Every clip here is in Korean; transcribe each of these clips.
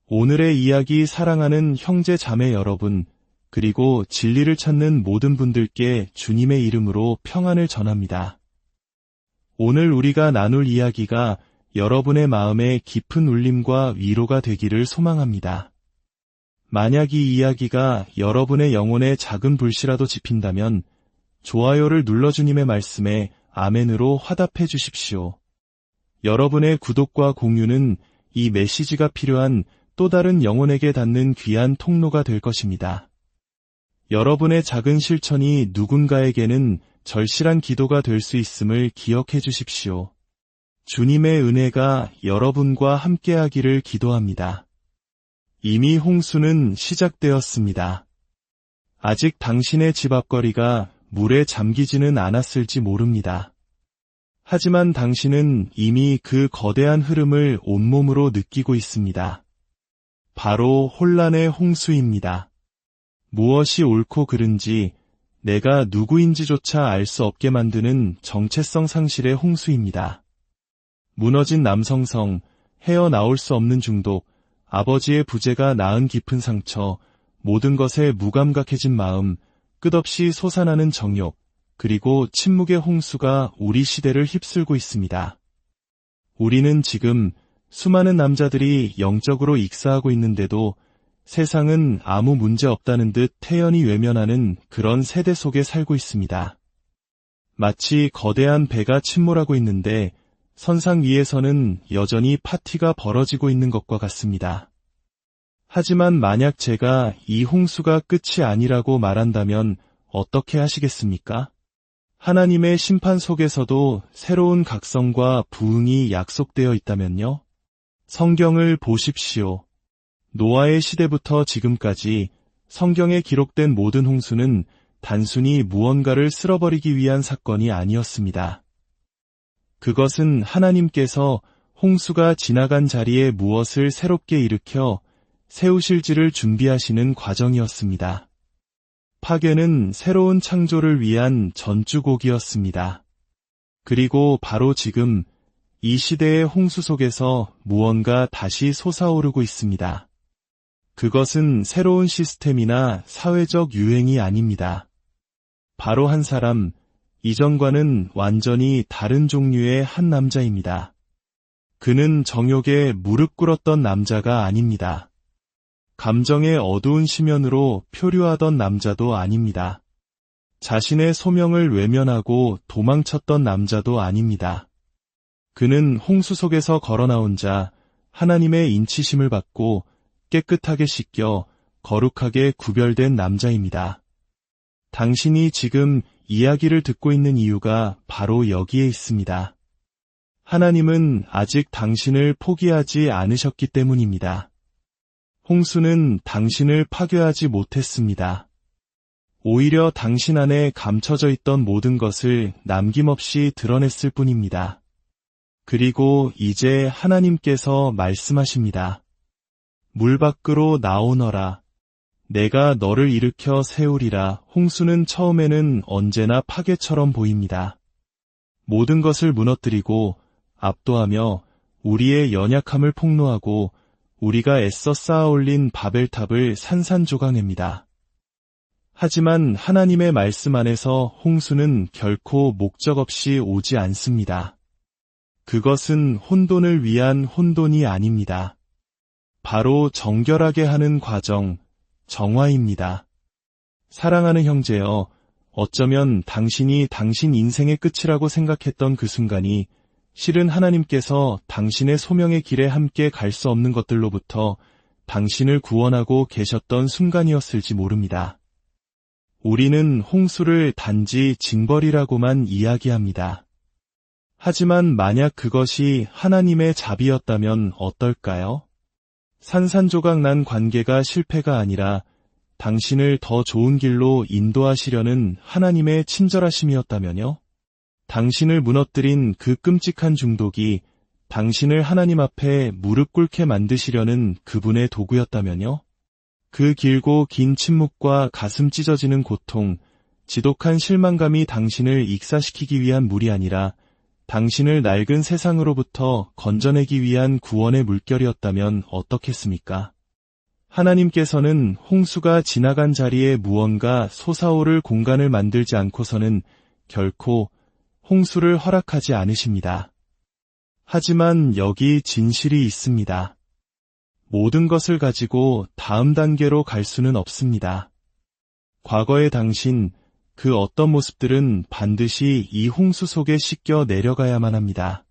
오늘의 이야기 사랑하는 형제 자매 여러분, 그리고 진리를 찾는 모든 분들께 주님의 이름으로 평안을 전합니다. 오늘 우리가 나눌 이야기가 여러분의 마음에 깊은 울림과 위로가 되기를 소망합니다. 만약 이 이야기가 여러분의 영혼에 작은 불씨라도 지핀다면 좋아요를 눌러 주님의 말씀에 아멘으로 화답해 주십시오. 여러분의 구독과 공유는 이 메시지가 필요한 또 다른 영혼에게 닿는 귀한 통로가 될 것입니다. 여러분의 작은 실천이 누군가에게는 절실한 기도가 될 수 있음을 기억해 주십시오. 주님의 은혜가 여러분과 함께하기를 기도합니다. 이미 홍수는 시작되었습니다. 아직 당신의 집 앞거리가 물에 잠기지는 않았을지 모릅니다. 하지만 당신은 이미 그 거대한 흐름을 온몸으로 느끼고 있습니다. 바로 혼란의 홍수입니다. 무엇이 옳고 그른지, 내가 누구인지조차 알 수 없게 만드는 정체성 상실의 홍수입니다. 무너진 남성성, 헤어나올 수 없는 중독, 아버지의 부재가 낳은 깊은 상처, 모든 것에 무감각해진 마음, 끝없이 솟아나는 정욕, 그리고 침묵의 홍수가 우리 시대를 휩쓸고 있습니다. 우리는 지금 수많은 남자들이 영적으로 익사하고 있는데도 세상은 아무 문제 없다는 듯 태연히 외면하는 그런 세대 속에 살고 있습니다. 마치 거대한 배가 침몰하고 있는데 선상 위에서는 여전히 파티가 벌어지고 있는 것과 같습니다. 하지만 만약 제가 이 홍수가 끝이 아니라고 말한다면 어떻게 하시겠습니까? 하나님의 심판 속에서도 새로운 각성과 부흥이 약속되어 있다면요? 성경을 보십시오. 노아의 시대부터 지금까지 성경에 기록된 모든 홍수는 단순히 무언가를 쓸어버리기 위한 사건이 아니었습니다. 그것은 하나님께서 홍수가 지나간 자리에 무엇을 새롭게 일으켜 세우실지를 준비하시는 과정이었습니다. 파괴는 새로운 창조를 위한 전주곡이었습니다. 그리고 바로 지금 이 시대의 홍수 속에서 무언가 다시 솟아오르고 있습니다. 그것은 새로운 시스템이나 사회적 유행이 아닙니다. 바로 한 사람, 이전과는 완전히 다른 종류의 한 남자입니다. 그는 정욕에 무릎 꿇었던 남자가 아닙니다. 감정의 어두운 심연으로 표류하던 남자도 아닙니다. 자신의 소명을 외면하고 도망쳤던 남자도 아닙니다. 그는 홍수 속에서 걸어나온 자, 하나님의 인치심을 받고 깨끗하게 씻겨 거룩하게 구별된 남자입니다. 당신이 지금 이야기를 듣고 있는 이유가 바로 여기에 있습니다. 하나님은 아직 당신을 포기하지 않으셨기 때문입니다. 홍수는 당신을 파괴하지 못했습니다. 오히려 당신 안에 감춰져 있던 모든 것을 남김없이 드러냈을 뿐입니다. 그리고 이제 하나님께서 말씀하십니다. 물 밖으로 나오너라. 내가 너를 일으켜 세우리라. 홍수는 처음에는 언제나 파괴처럼 보입니다. 모든 것을 무너뜨리고 압도하며 우리의 연약함을 폭로하고 우리가 애써 쌓아올린 바벨탑을 산산조각냅니다. 하지만 하나님의 말씀 안에서 홍수는 결코 목적 없이 오지 않습니다. 그것은 혼돈을 위한 혼돈이 아닙니다. 바로 정결하게 하는 과정, 정화입니다. 사랑하는 형제여, 어쩌면 당신이 당신 인생의 끝이라고 생각했던 그 순간이 실은 하나님께서 당신의 소명의 길에 함께 갈 수 없는 것들로부터 당신을 구원하고 계셨던 순간이었을지 모릅니다. 우리는 홍수를 단지 징벌이라고만 이야기합니다. 하지만 만약 그것이 하나님의 자비였다면 어떨까요? 산산조각 난 관계가 실패가 아니라 당신을 더 좋은 길로 인도하시려는 하나님의 친절하심이었다면요? 당신을 무너뜨린 그 끔찍한 중독이 당신을 하나님 앞에 무릎 꿇게 만드시려는 그분의 도구였다면요? 그 길고 긴 침묵과 가슴 찢어지는 고통, 지독한 실망감이 당신을 익사시키기 위한 물이 아니라 당신을 낡은 세상으로부터 건져내기 위한 구원의 물결이었다면 어떻겠습니까? 하나님께서는 홍수가 지나간 자리에 무언가 솟아오를 공간을 만들지 않고서는 결코 홍수를 허락하지 않으십니다. 하지만 여기 진실이 있습니다. 모든 것을 가지고 다음 단계로 갈 수는 없습니다. 과거의 당신, 그 어떤 모습들은 반드시 이 홍수 속에 씻겨 내려가야만 합니다.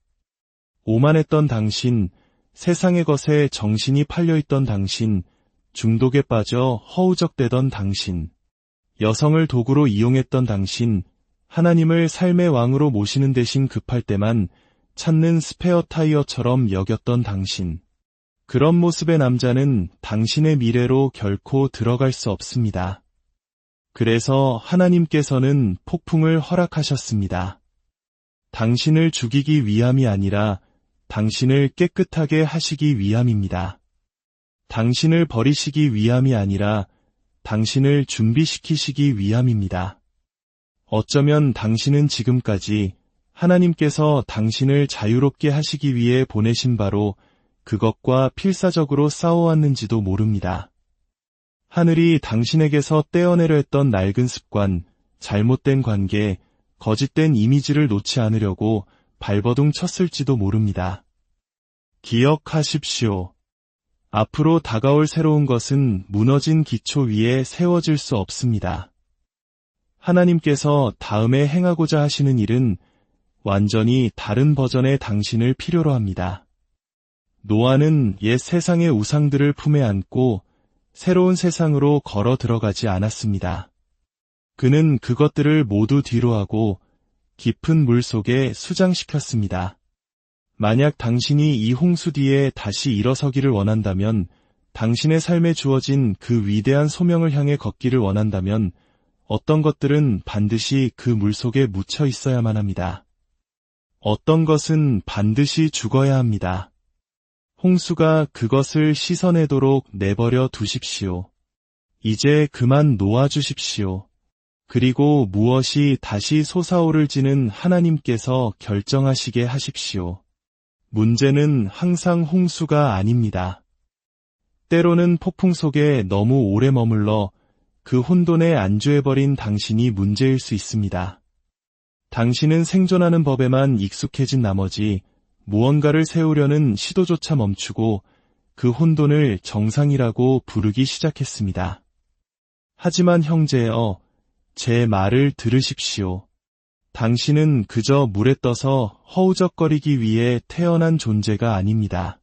오만했던 당신, 세상의 것에 정신이 팔려있던 당신, 중독에 빠져 허우적대던 당신, 여성을 도구로 이용했던 당신, 하나님을 삶의 왕으로 모시는 대신 급할 때만 찾는 스페어 타이어처럼 여겼던 당신. 그런 모습의 남자는 당신의 미래로 결코 들어갈 수 없습니다. 그래서 하나님께서는 폭풍을 허락하셨습니다. 당신을 죽이기 위함이 아니라 당신을 깨끗하게 하시기 위함입니다. 당신을 버리시기 위함이 아니라 당신을 준비시키시기 위함입니다. 어쩌면 당신은 지금까지 하나님께서 당신을 자유롭게 하시기 위해 보내신 바로 그것과 필사적으로 싸워왔는지도 모릅니다. 하늘이 당신에게서 떼어내려 했던 낡은 습관, 잘못된 관계, 거짓된 이미지를 놓지 않으려고 발버둥 쳤을지도 모릅니다. 기억하십시오. 앞으로 다가올 새로운 것은 무너진 기초 위에 세워질 수 없습니다. 하나님께서 다음에 행하고자 하시는 일은 완전히 다른 버전의 당신을 필요로 합니다. 노아는 옛 세상의 우상들을 품에 안고 새로운 세상으로 걸어 들어가지 않았습니다. 그는 그것들을 모두 뒤로하고 깊은 물 속에 수장시켰습니다. 만약 당신이 이 홍수 뒤에 다시 일어서기를 원한다면, 당신의 삶에 주어진 그 위대한 소명을 향해 걷기를 원한다면 어떤 것들은 반드시 그 물 속에 묻혀 있어야만 합니다. 어떤 것은 반드시 죽어야 합니다. 홍수가 그것을 씻어내도록 내버려 두십시오. 이제 그만 놓아주십시오. 그리고 무엇이 다시 솟아오를지는 하나님께서 결정하시게 하십시오. 문제는 항상 홍수가 아닙니다. 때로는 폭풍 속에 너무 오래 머물러 그 혼돈에 안주해버린 당신이 문제일 수 있습니다. 당신은 생존하는 법에만 익숙해진 나머지 무언가를 세우려는 시도조차 멈추고 그 혼돈을 정상이라고 부르기 시작했습니다. 하지만 형제여, 제 말을 들으십시오. 당신은 그저 물에 떠서 허우적거리기 위해 태어난 존재가 아닙니다.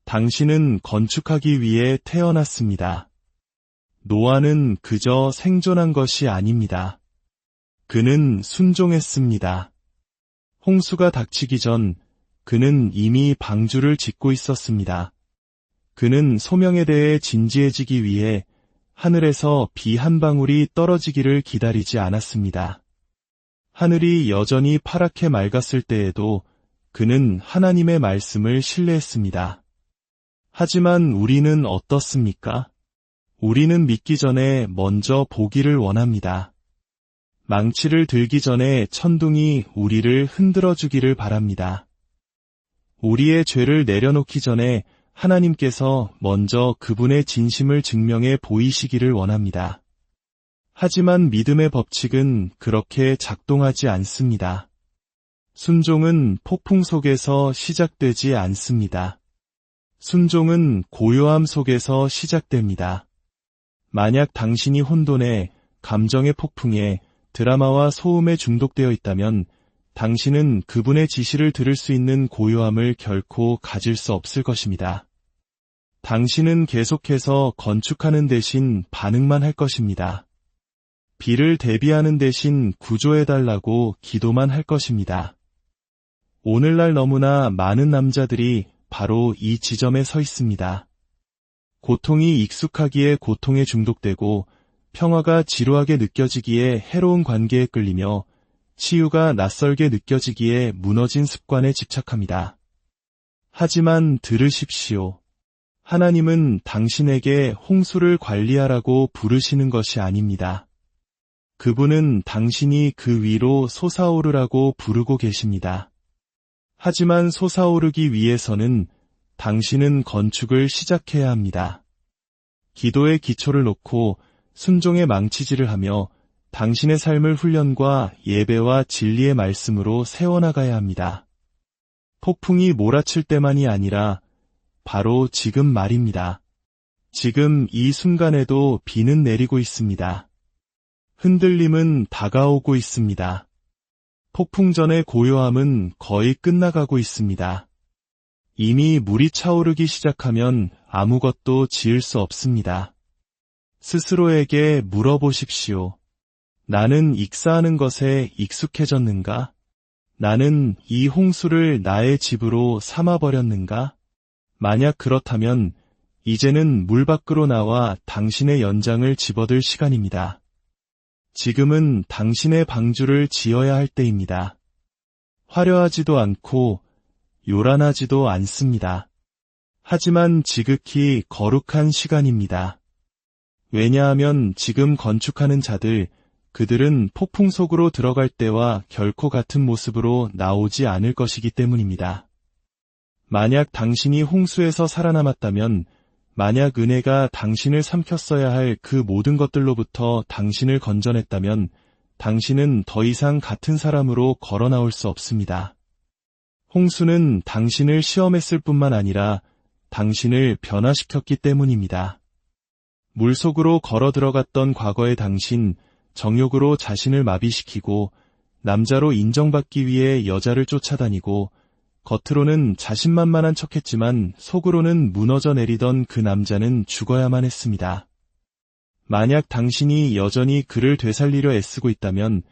당신은 건축하기 위해 태어났습니다. 노아는 그저 생존한 것이 아닙니다. 그는 순종했습니다. 홍수가 닥치기 전 그는 이미 방주를 짓고 있었습니다. 그는 소명에 대해 진지해지기 위해 하늘에서 비 한 방울이 떨어지기를 기다리지 않았습니다. 하늘이 여전히 파랗게 맑았을 때에도 그는 하나님의 말씀을 신뢰했습니다. 하지만 우리는 어떻습니까? 우리는 믿기 전에 먼저 보기를 원합니다. 망치를 들기 전에 천둥이 우리를 흔들어 주기를 바랍니다. 우리의 죄를 내려놓기 전에 하나님께서 먼저 그분의 진심을 증명해 보이시기를 원합니다. 하지만 믿음의 법칙은 그렇게 작동하지 않습니다. 순종은 폭풍 속에서 시작되지 않습니다. 순종은 고요함 속에서 시작됩니다. 만약 당신이 혼돈에, 감정의 폭풍에, 드라마와 소음에 중독되어 있다면 당신은 그분의 지시를 들을 수 있는 고요함을 결코 가질 수 없을 것입니다. 당신은 계속해서 건축하는 대신 반응만 할 것입니다. 비를 대비하는 대신 구조해달라고 기도만 할 것입니다. 오늘날 너무나 많은 남자들이 바로 이 지점에 서 있습니다. 고통이 익숙하기에 고통에 중독되고 평화가 지루하게 느껴지기에 해로운 관계에 끌리며 치유가 낯설게 느껴지기에 무너진 습관에 집착합니다. 하지만 들으십시오. 하나님은 당신에게 홍수를 관리하라고 부르시는 것이 아닙니다. 그분은 당신이 그 위로 솟아오르라고 부르고 계십니다. 하지만 솟아오르기 위해서는 당신은 건축을 시작해야 합니다. 기도의 기초를 놓고 순종의 망치질을 하며 당신의 삶을 훈련과 예배와 진리의 말씀으로 세워나가야 합니다. 폭풍이 몰아칠 때만이 아니라 바로 지금 말입니다. 지금 이 순간에도 비는 내리고 있습니다. 흔들림은 다가오고 있습니다. 폭풍 전의 고요함은 거의 끝나가고 있습니다. 이미 물이 차오르기 시작하면 아무것도 지을 수 없습니다. 스스로에게 물어보십시오. 나는 익사하는 것에 익숙해졌는가? 나는 이 홍수를 나의 집으로 삼아버렸는가? 만약 그렇다면 이제는 물 밖으로 나와 당신의 연장을 집어들 시간입니다. 지금은 당신의 방주를 지어야 할 때입니다. 화려하지도 않고 요란하지도 않습니다. 하지만 지극히 거룩한 시간입니다. 왜냐하면 지금 건축하는 자들, 그들은 폭풍 속으로 들어갈 때와 결코 같은 모습으로 나오지 않을 것이기 때문입니다. 만약 당신이 홍수에서 살아남았다면, 만약 은혜가 당신을 삼켰어야 할 그 모든 것들로부터 당신을 건져냈다면, 당신은 더 이상 같은 사람으로 걸어 나올 수 없습니다. 홍수는 당신을 시험했을 뿐만 아니라 당신을 변화시켰기 때문입니다. 물속으로 걸어 들어갔던 과거의 당신, 정욕으로 자신을 마비시키고 남자로 인정받기 위해 여자를 쫓아다니고 겉으로는 자신만만한 척했지만 속으로는 무너져 내리던 그 남자는 죽어야만 했습니다. 만약 당신이 여전히 그를 되살리려 애쓰고 있다면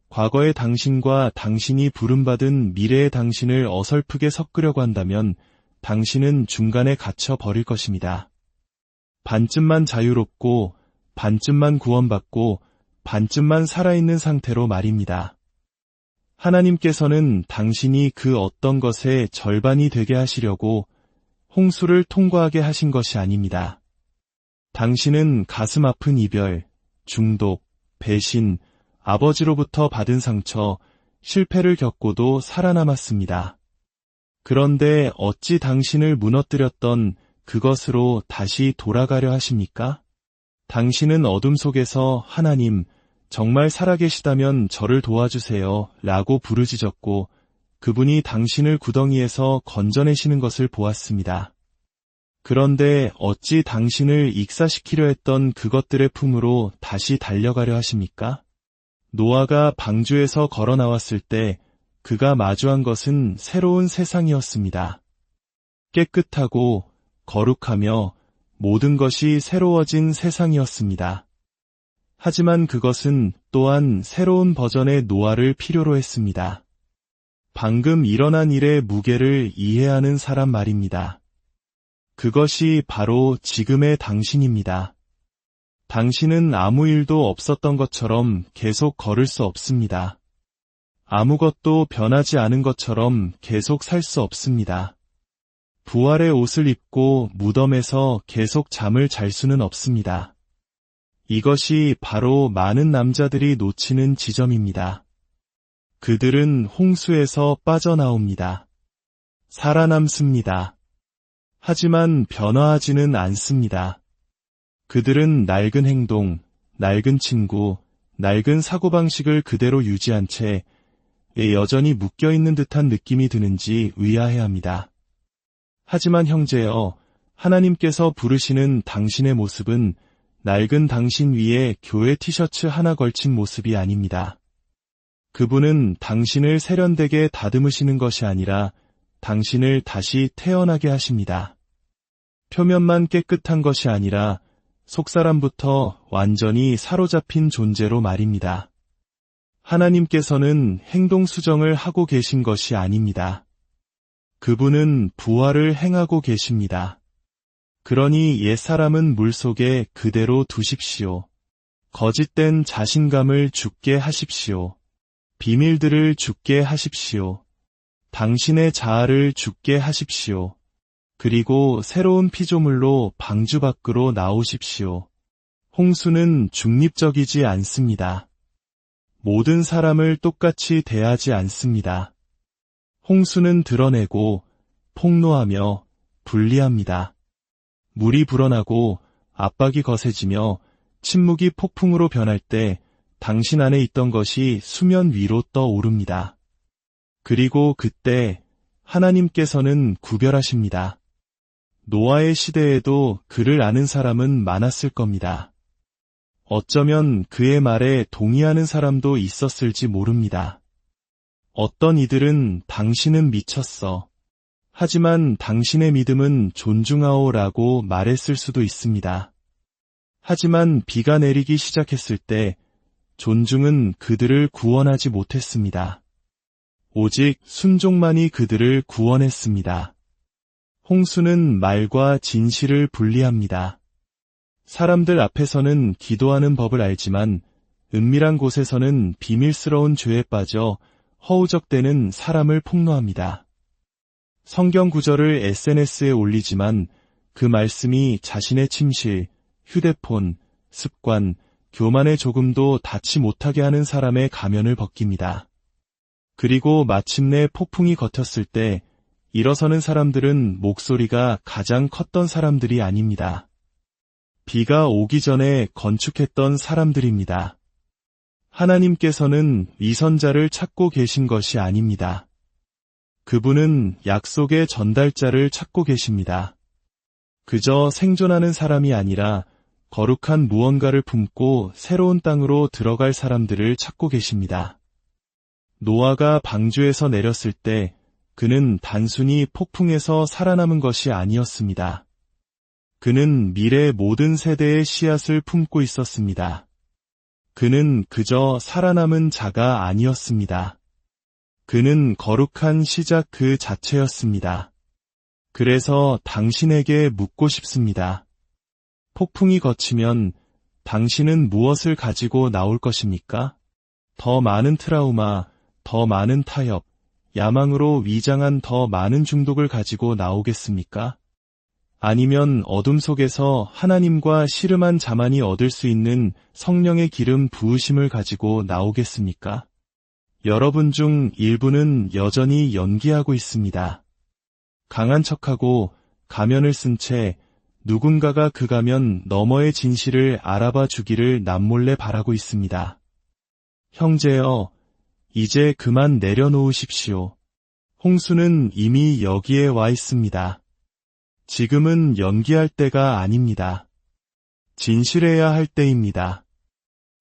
과거의 당신과 당신이 부름받은 미래의 당신을 어설프게 섞으려고 한다면 당신은 중간에 갇혀 버릴 것입니다. 반쯤만 자유롭고 반쯤만 구원받고 반쯤만 살아있는 상태로 말입니다. 하나님께서는 당신이 그 어떤 것의 절반이 되게 하시려고 홍수를 통과하게 하신 것이 아닙니다. 당신은 가슴 아픈 이별, 중독, 배신, 아버지로부터 받은 상처, 실패를 겪고도 살아남았습니다. 그런데 어찌 당신을 무너뜨렸던 그것으로 다시 돌아가려 하십니까? 당신은 어둠 속에서 하나님, 정말 살아계시다면 저를 도와주세요 라고 부르짖었고 그분이 당신을 구덩이에서 건져내시는 것을 보았습니다. 그런데 어찌 당신을 익사시키려 했던 그것들의 품으로 다시 달려가려 하십니까? 노아가 방주에서 걸어 나왔을 때 그가 마주한 것은 새로운 세상이었습니다. 깨끗하고 거룩하며 모든 것이 새로워진 세상이었습니다. 하지만 그것은 또한 새로운 버전의 노아를 필요로 했습니다. 방금 일어난 일의 무게를 이해하는 사람 말입니다. 그것이 바로 지금의 당신입니다. 당신은 아무 일도 없었던 것처럼 계속 걸을 수 없습니다. 아무것도 변하지 않은 것처럼 계속 살 수 없습니다. 부활의 옷을 입고 무덤에서 계속 잠을 잘 수는 없습니다. 이것이 바로 많은 남자들이 놓치는 지점입니다. 그들은 홍수에서 빠져나옵니다. 살아남습니다. 하지만 변화하지는 않습니다. 그들은 낡은 행동, 낡은 친구, 낡은 사고방식을 그대로 유지한 채 여전히 묶여있는 듯한 느낌이 드는지 의아해합니다. 하지만 형제여, 하나님께서 부르시는 당신의 모습은 낡은 당신 위에 교회 티셔츠 하나 걸친 모습이 아닙니다. 그분은 당신을 세련되게 다듬으시는 것이 아니라 당신을 다시 태어나게 하십니다. 표면만 깨끗한 것이 아니라 속사람부터 완전히 사로잡힌 존재로 말입니다. 하나님께서는 행동 수정을 하고 계신 것이 아닙니다. 그분은 부활을 행하고 계십니다. 그러니 옛사람은 물속에 그대로 두십시오. 거짓된 자신감을 죽게 하십시오. 비밀들을 죽게 하십시오. 당신의 자아를 죽게 하십시오. 그리고 새로운 피조물로 방주 밖으로 나오십시오. 홍수는 중립적이지 않습니다. 모든 사람을 똑같이 대하지 않습니다. 홍수는 드러내고 폭로하며 분리합니다. 물이 불어나고 압박이 거세지며 침묵이 폭풍으로 변할 때 당신 안에 있던 것이 수면 위로 떠오릅니다. 그리고 그때 하나님께서는 구별하십니다. 노아의 시대에도 그를 아는 사람은 많았을 겁니다. 어쩌면 그의 말에 동의하는 사람도 있었을지 모릅니다. 어떤 이들은 당신은 미쳤어. 하지만 당신의 믿음은 존중하오라고 말했을 수도 있습니다. 하지만 비가 내리기 시작했을 때 존중은 그들을 구원하지 못했습니다. 오직 순종만이 그들을 구원했습니다. 홍수는 말과 진실을 분리합니다. 사람들 앞에서는 기도하는 법을 알지만 은밀한 곳에서는 비밀스러운 죄에 빠져 허우적대는 사람을 폭로합니다. 성경 구절을 SNS에 올리지만 그 말씀이 자신의 침실, 휴대폰, 습관, 교만에 조금도 닿지 못하게 하는 사람의 가면을 벗깁니다. 그리고 마침내 폭풍이 걷혔을 때 일어서는 사람들은 목소리가 가장 컸던 사람들이 아닙니다. 비가 오기 전에 건축했던 사람들입니다. 하나님께서는 위선자를 찾고 계신 것이 아닙니다. 그분은 약속의 전달자를 찾고 계십니다. 그저 생존하는 사람이 아니라 거룩한 무언가를 품고 새로운 땅으로 들어갈 사람들을 찾고 계십니다. 노아가 방주에서 내렸을 때 그는 단순히 폭풍에서 살아남은 것이 아니었습니다. 그는 미래 모든 세대의 씨앗을 품고 있었습니다. 그는 그저 살아남은 자가 아니었습니다. 그는 거룩한 시작 그 자체였습니다. 그래서 당신에게 묻고 싶습니다. 폭풍이 걷히면 당신은 무엇을 가지고 나올 것입니까? 더 많은 트라우마, 더 많은 타협, 야망으로 위장한 더 많은 중독을 가지고 나오겠습니까? 아니면 어둠 속에서 하나님과 씨름한 자만이 얻을 수 있는 성령의 기름 부으심을 가지고 나오겠습니까? 여러분 중 일부는 여전히 연기하고 있습니다. 강한 척하고 가면을 쓴 채 누군가가 그 가면 너머의 진실을 알아봐 주기를 남몰래 바라고 있습니다. 형제여, 이제 그만 내려놓으십시오. 홍수는 이미 여기에 와 있습니다. 지금은 연기할 때가 아닙니다. 진실해야 할 때입니다.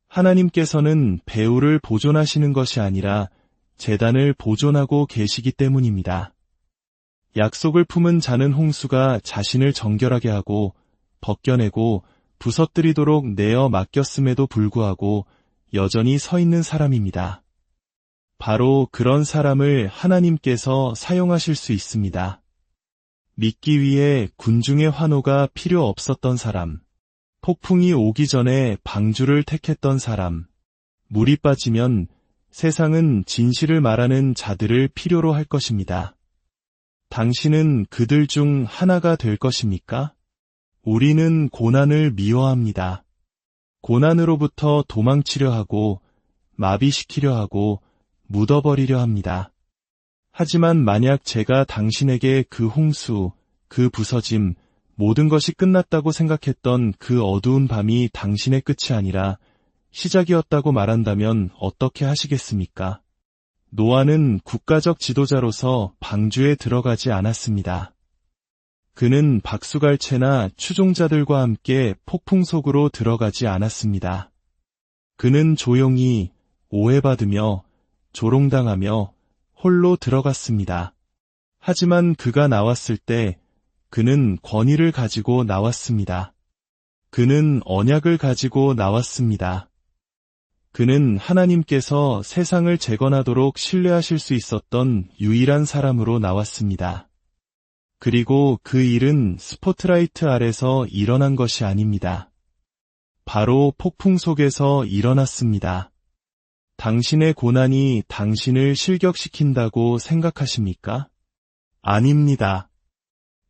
하나님께서는 배후를 보존하시는 것이 아니라 제단을 보존하고 계시기 때문입니다. 약속을 품은 자는 홍수가 자신을 정결하게 하고 벗겨내고 부서뜨리도록 내어 맡겼음에도 불구하고 여전히 서 있는 사람입니다. 바로 그런 사람을 하나님께서 사용하실 수 있습니다. 믿기 위해 군중의 환호가 필요 없었던 사람, 폭풍이 오기 전에 방주를 택했던 사람, 물이 빠지면 세상은 진실을 말하는 자들을 필요로 할 것입니다. 당신은 그들 중 하나가 될 것입니까? 우리는 고난을 미워합니다. 고난으로부터 도망치려 하고 마비시키려 하고 묻어버리려 합니다. 하지만 만약 제가 당신에게 그 홍수, 그 부서짐, 모든 것이 끝났다고 생각했던 그 어두운 밤이 당신의 끝이 아니라 시작이었다고 말한다면 어떻게 하시겠습니까? 노아는 국가적 지도자로서 방주에 들어가지 않았습니다. 그는 박수갈채나 추종자들과 함께 폭풍 속으로 들어가지 않았습니다. 그는 조용히 오해받으며 조롱당하며 홀로 들어갔습니다. 하지만 그가 나왔을 때 그는 권위를 가지고 나왔습니다. 그는 언약을 가지고 나왔습니다. 그는 하나님께서 세상을 재건하도록 신뢰하실 수 있었던 유일한 사람으로 나왔습니다. 그리고 그 일은 스포트라이트 아래서 일어난 것이 아닙니다. 바로 폭풍 속에서 일어났습니다. 당신의 고난이 당신을 실격시킨다고 생각하십니까? 아닙니다.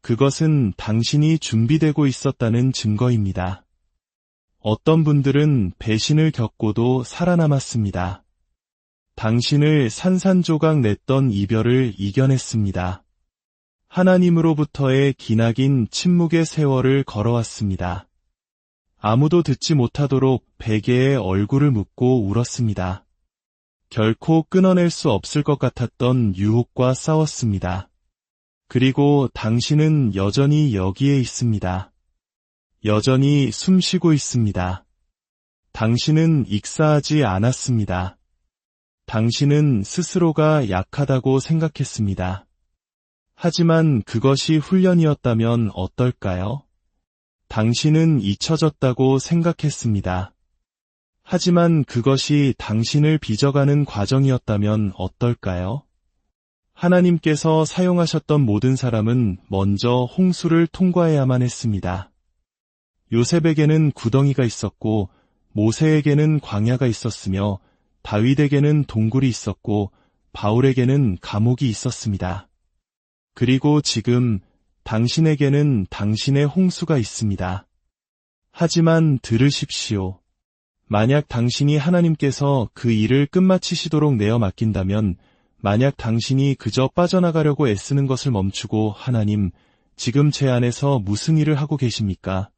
그것은 당신이 준비되고 있었다는 증거입니다. 어떤 분들은 배신을 겪고도 살아남았습니다. 당신을 산산조각 냈던 이별을 이겨냈습니다. 하나님으로부터의 기나긴 침묵의 세월을 걸어왔습니다. 아무도 듣지 못하도록 베개에 얼굴을 묻고 울었습니다. 결코 끊어낼 수 없을 것 같았던 유혹과 싸웠습니다. 그리고 당신은 여전히 여기에 있습니다. 여전히 숨쉬고 있습니다. 당신은 익사하지 않았습니다. 당신은 스스로가 약하다고 생각했습니다. 하지만 그것이 훈련이었다면 어떨까요? 당신은 잊혀졌다고 생각했습니다. 하지만 그것이 당신을 빚어가는 과정이었다면 어떨까요? 하나님께서 사용하셨던 모든 사람은 먼저 홍수를 통과해야만 했습니다. 요셉에게는 구덩이가 있었고 모세에게는 광야가 있었으며 다윗에게는 동굴이 있었고 바울에게는 감옥이 있었습니다. 그리고 지금 당신에게는 당신의 홍수가 있습니다. 하지만 들으십시오. 만약 당신이 하나님께서 그 일을 끝마치시도록 내어 맡긴다면, 만약 당신이 그저 빠져나가려고 애쓰는 것을 멈추고 하나님, 지금 제 안에서 무슨 일을 하고 계십니까?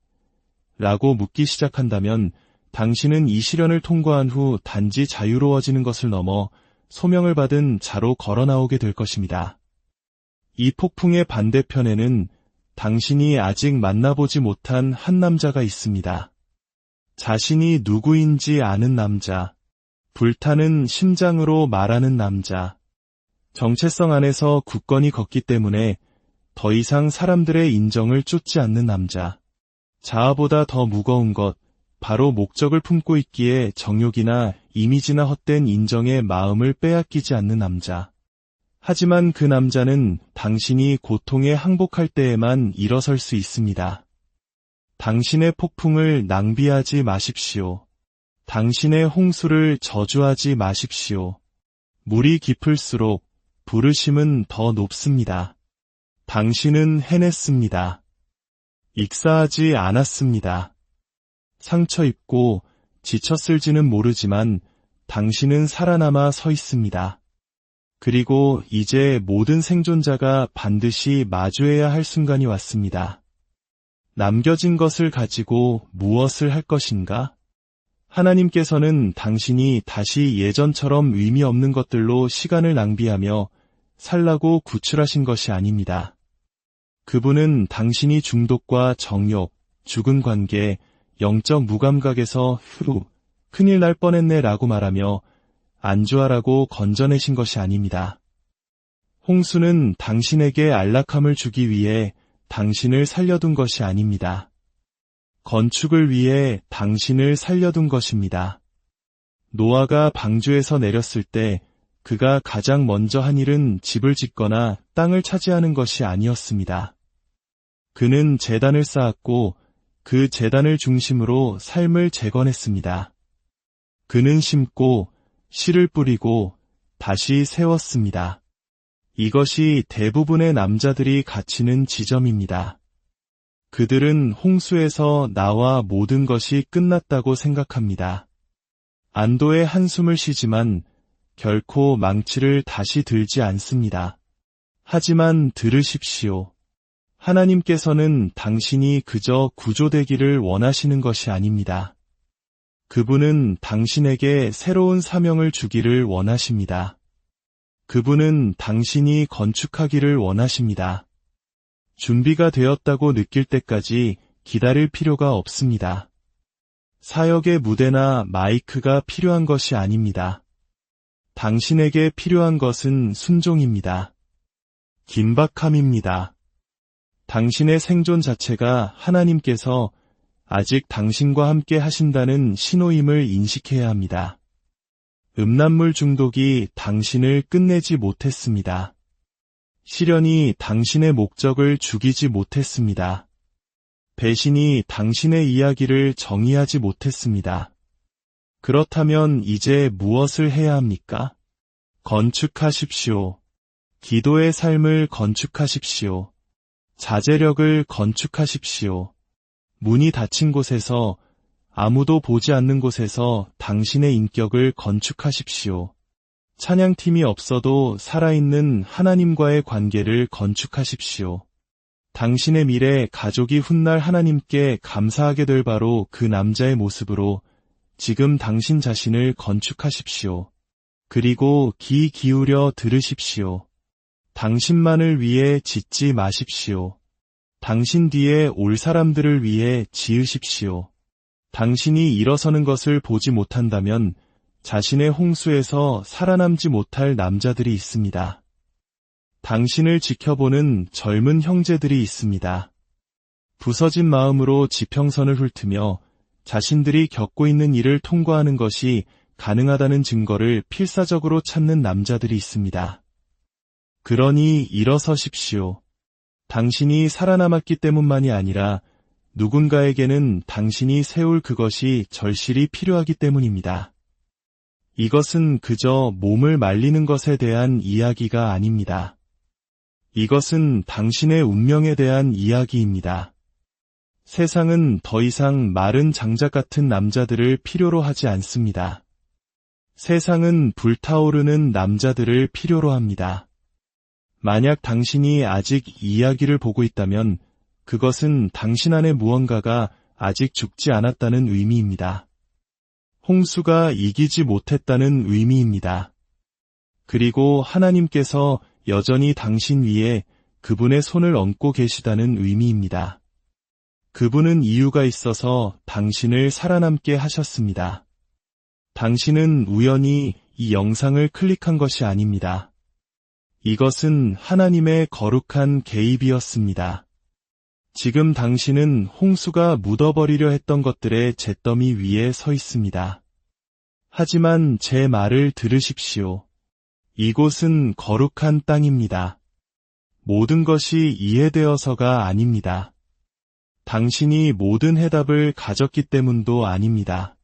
라고 묻기 시작한다면 당신은 이 시련을 통과한 후 단지 자유로워지는 것을 넘어 소명을 받은 자로 걸어 나오게 될 것입니다. 이 폭풍의 반대편에는 당신이 아직 만나보지 못한 한 남자가 있습니다. 자신이 누구인지 아는 남자, 불타는 심장으로 말하는 남자, 정체성 안에서 굳건히 걷기 때문에 더 이상 사람들의 인정을 쫓지 않는 남자, 자아보다 더 무거운 것, 바로 목적을 품고 있기에 정욕이나 이미지나 헛된 인정에 마음을 빼앗기지 않는 남자. 하지만 그 남자는 당신이 고통에 항복할 때에만 일어설 수 있습니다. 당신의 폭풍을 낭비하지 마십시오. 당신의 홍수를 저주하지 마십시오. 물이 깊을수록 부르심은 더 높습니다. 당신은 해냈습니다. 익사하지 않았습니다. 상처 입고 지쳤을지는 모르지만 당신은 살아남아 서 있습니다. 그리고 이제 모든 생존자가 반드시 마주해야 할 순간이 왔습니다. 남겨진 것을 가지고 무엇을 할 것인가? 하나님께서는 당신이 다시 예전처럼 의미 없는 것들로 시간을 낭비하며 살라고 구출하신 것이 아닙니다. 그분은 당신이 중독과 정욕, 죽은 관계, 영적 무감각에서 큰일 날 뻔했네 라고 말하며 안주하라고 건져내신 것이 아닙니다. 홍수는 당신에게 안락함을 주기 위해 당신을 살려둔 것이 아닙니다. 건축을 위해 당신을 살려둔 것입니다. 노아가 방주에서 내렸을 때 그가 가장 먼저 한 일은 집을 짓거나 땅을 차지하는 것이 아니었습니다. 그는 제단을 쌓았고 그 제단을 중심으로 삶을 재건했습니다. 그는 심고 씨를 뿌리고 다시 세웠습니다. 이것이 대부분의 남자들이 갇히는 지점입니다. 그들은 홍수에서 나와 모든 것이 끝났다고 생각합니다. 안도의 한숨을 쉬지만 결코 망치를 다시 들지 않습니다. 하지만 들으십시오. 하나님께서는 당신이 그저 구조되기를 원하시는 것이 아닙니다. 그분은 당신에게 새로운 사명을 주기를 원하십니다. 그분은 당신이 건축하기를 원하십니다. 준비가 되었다고 느낄 때까지 기다릴 필요가 없습니다. 사역의 무대나 마이크가 필요한 것이 아닙니다. 당신에게 필요한 것은 순종입니다. 긴박함입니다. 당신의 생존 자체가 하나님께서 아직 당신과 함께 하신다는 신호임을 인식해야 합니다. 음란물 중독이 당신을 끝내지 못했습니다. 시련이 당신의 목적을 죽이지 못했습니다. 배신이 당신의 이야기를 정의하지 못했습니다. 그렇다면 이제 무엇을 해야 합니까? 건축하십시오. 기도의 삶을 건축하십시오. 자제력을 건축하십시오. 문이 닫힌 곳에서, 아무도 보지 않는 곳에서 당신의 인격을 건축하십시오. 찬양팀이 없어도 살아있는 하나님과의 관계를 건축하십시오. 당신의 미래 가족이 훗날 하나님께 감사하게 될 바로 그 남자의 모습으로 지금 당신 자신을 건축하십시오. 그리고 귀 기울여 들으십시오. 당신만을 위해 짓지 마십시오. 당신 뒤에 올 사람들을 위해 지으십시오. 당신이 일어서는 것을 보지 못한다면 자신의 홍수에서 살아남지 못할 남자들이 있습니다. 당신을 지켜보는 젊은 형제들이 있습니다. 부서진 마음으로 지평선을 훑으며 자신들이 겪고 있는 일을 통과하는 것이 가능하다는 증거를 필사적으로 찾는 남자들이 있습니다. 그러니 일어서십시오. 당신이 살아남았기 때문만이 아니라 누군가에게는 당신이 세울 그것이 절실히 필요하기 때문입니다. 이것은 그저 몸을 말리는 것에 대한 이야기가 아닙니다. 이것은 당신의 운명에 대한 이야기입니다. 세상은 더 이상 마른 장작 같은 남자들을 필요로 하지 않습니다. 세상은 불타오르는 남자들을 필요로 합니다. 만약 당신이 아직 이 이야기를 보고 있다면 그것은 당신 안에 무언가가 아직 죽지 않았다는 의미입니다. 홍수가 이기지 못했다는 의미입니다. 그리고 하나님께서 여전히 당신 위에 그분의 손을 얹고 계시다는 의미입니다. 그분은 이유가 있어서 당신을 살아남게 하셨습니다. 당신은 우연히 이 영상을 클릭한 것이 아닙니다. 이것은 하나님의 거룩한 개입이었습니다. 지금 당신은 홍수가 묻어버리려 했던 것들의 잿더미 위에 서 있습니다. 하지만 제 말을 들으십시오. 이곳은 거룩한 땅입니다. 모든 것이 이해되어서가 아닙니다. 당신이 모든 해답을 가졌기 때문도 아닙니다.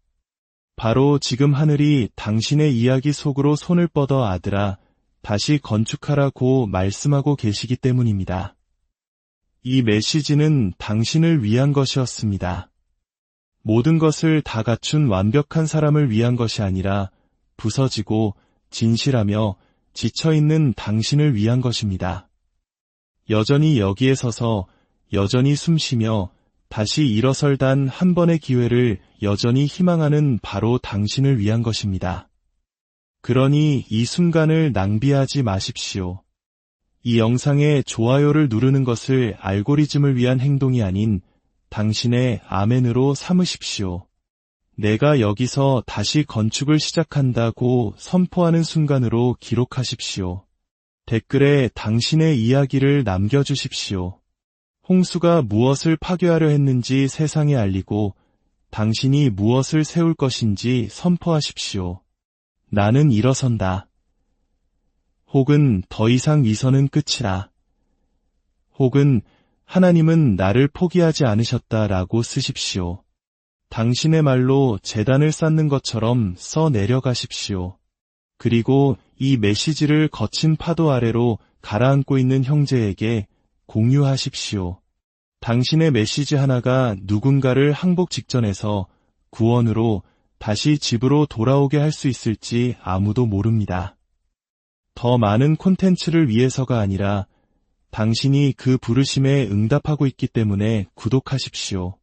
바로 지금 하늘이 당신의 이야기 속으로 손을 뻗어 아들아, 다시 건축하라고 말씀하고 계시기 때문입니다. 이 메시지는 당신을 위한 것이었습니다. 모든 것을 다 갖춘 완벽한 사람을 위한 것이 아니라 부서지고 진실하며 지쳐있는 당신을 위한 것입니다. 여전히 여기에 서서 여전히 숨쉬며 다시 일어설 단 한 번의 기회를 여전히 희망하는 바로 당신을 위한 것입니다. 그러니 이 순간을 낭비하지 마십시오. 이 영상에 좋아요를 누르는 것을 알고리즘을 위한 행동이 아닌 당신의 아멘으로 삼으십시오. 내가 여기서 다시 건축을 시작한다고 선포하는 순간으로 기록하십시오. 댓글에 당신의 이야기를 남겨주십시오. 홍수가 무엇을 파괴하려 했는지 세상에 알리고 당신이 무엇을 세울 것인지 선포하십시오. 나는 일어선다. 혹은 더 이상 위선은 끝이라. 혹은 하나님은 나를 포기하지 않으셨다라고 쓰십시오. 당신의 말로 재단을 쌓는 것처럼 써 내려가십시오. 그리고 이 메시지를 거친 파도 아래로 가라앉고 있는 형제에게 공유하십시오. 당신의 메시지 하나가 누군가를 항복 직전에서 구원으로 다시 집으로 돌아오게 할 수 있을지 아무도 모릅니다. 더 많은 콘텐츠를 위해서가 아니라 당신이 그 부르심에 응답하고 있기 때문에 구독하십시오.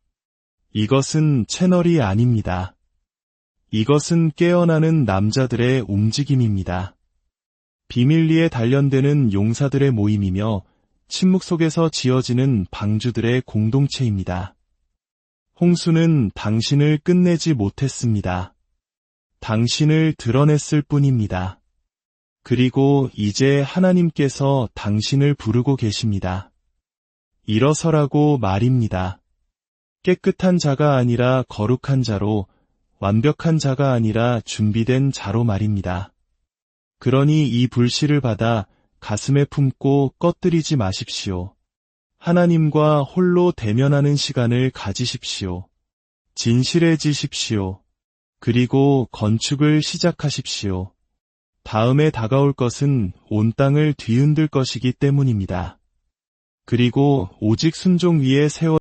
이것은 채널이 아닙니다. 이것은 깨어나는 남자들의 움직임입니다. 비밀리에 단련되는 용사들의 모임이며 침묵 속에서 지어지는 방주들의 공동체입니다. 홍수는 당신을 끝내지 못했습니다. 당신을 드러냈을 뿐입니다. 그리고 이제 하나님께서 당신을 부르고 계십니다. 일어서라고 말입니다. 깨끗한 자가 아니라 거룩한 자로, 완벽한 자가 아니라 준비된 자로 말입니다. 그러니 이 불씨를 받아 가슴에 품고 꺼뜨리지 마십시오. 하나님과 홀로 대면하는 시간을 가지십시오. 진실해지십시오. 그리고 건축을 시작하십시오. 다음에 다가올 것은 온 땅을 뒤흔들 것이기 때문입니다. 그리고 오직 순종 위에 세워